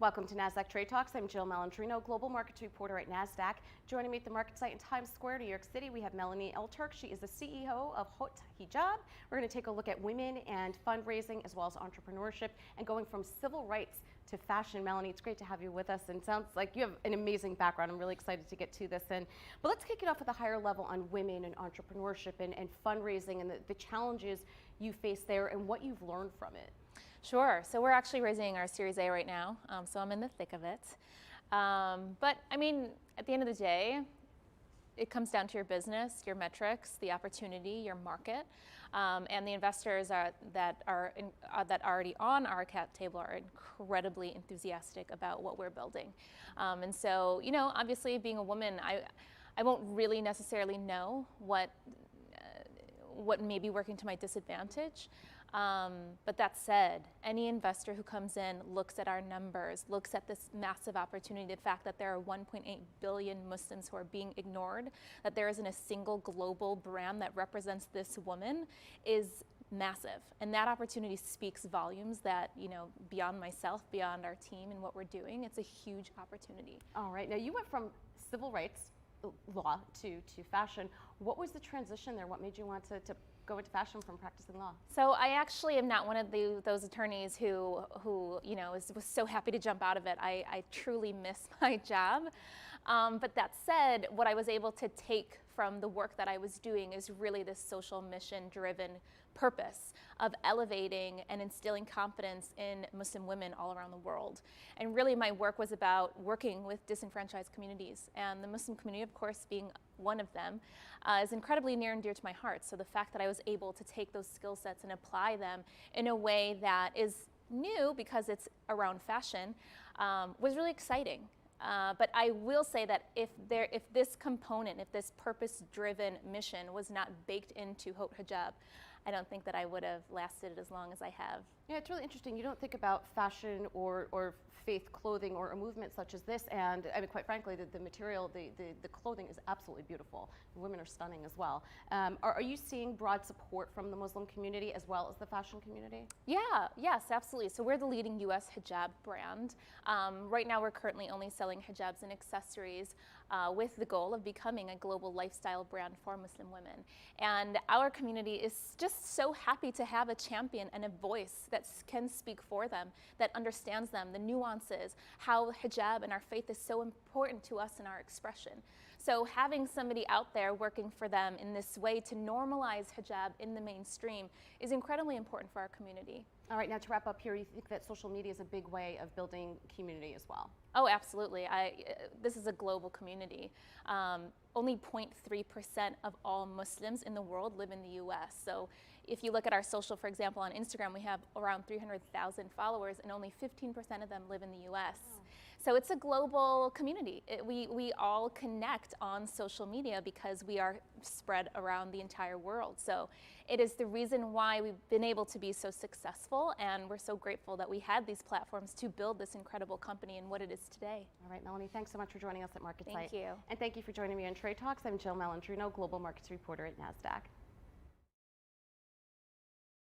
Welcome to Nasdaq Trade Talks. I'm Jill Malandrino, Global Markets Reporter at Nasdaq. Joining me at the market site in Times Square, New York City, we have Melanie Elturk. She is the CEO of Haute Hijab. We're going to take a look at women and fundraising as well as entrepreneurship and going from civil rights to fashion. Melanie, it's great to have you with us, and sounds like you have an amazing background. I'm really excited to get to this. But let's kick it off at a higher level on women and entrepreneurship and fundraising and the challenges you face there and what you've learned from it. Sure. So we're actually raising our Series A right now, so I'm in the thick of it. But I mean, at the end of the day, it comes down to your business, your metrics, the opportunity, your market, and the investors that are already on our cap table are incredibly enthusiastic about what we're building. And so, you know, obviously being a woman, I won't really necessarily know what may be working to my disadvantage. But that said, any investor who comes in, looks at our numbers, looks at this massive opportunity, the fact that there are 1.8 billion Muslims who are being ignored, that there isn't a single global brand that represents this woman is massive. And that opportunity speaks volumes that, you know, beyond myself, beyond our team and what we're doing, it's a huge opportunity. All right. Now, you went from civil rights law to fashion. What was the transition there? What made you want to go into fashion from practicing law? So I actually am not one of those attorneys who you know was so happy to jump out of it. I truly miss my job. But that said, what I was able to take from the work that I was doing is really this social mission driven purpose of elevating and instilling confidence in Muslim women all around the world. And really my work was about working with disenfranchised communities, and the Muslim community, of course, being one of them, is incredibly near and dear to my heart. So the fact that I was able to take those skill sets and apply them in a way that is new because it's around fashion was really exciting. But I will say that if this component, if this purpose-driven mission was not baked into Haute Hijab, I don't think that I would have lasted as long as I have. Yeah, it's really interesting. You don't think about fashion or faith clothing or a movement such as this, and I mean, quite frankly, the material, the clothing is absolutely beautiful. The women are stunning as well. Are you seeing broad support from the Muslim community as well as the fashion community? Yeah, yes, absolutely. So we're the leading U.S. hijab brand. Right now, we're currently only selling hijabs and accessories with the goal of becoming a global lifestyle brand for Muslim women. And our community is just so happy to have a champion and a voice that can speak for them, that understands them, the nuances, how hijab and our faith is so important to us in our expression. So having somebody out there working for them in this way to normalize hijab in the mainstream is incredibly important for our community. All right, now to wrap up here, you think that social media is a big way of building community as well? Oh, absolutely. This is a global community. Only 0.3% of all Muslims in the world live in the US. So if you look at our social, for example, on Instagram, we have around 300,000 followers and only 15% of them live in the US. Oh. So it's a global community. We all connect on social media because we are spread around the entire world. So it is the reason why we've been able to be so successful, and we're so grateful that we had these platforms to build this incredible company and what it is today. All right, Melanie, thanks so much for joining us at MarketSite. Thank you. And thank you for joining me on Trade Talks. I'm Jill Malandrino, Global Markets Reporter at Nasdaq.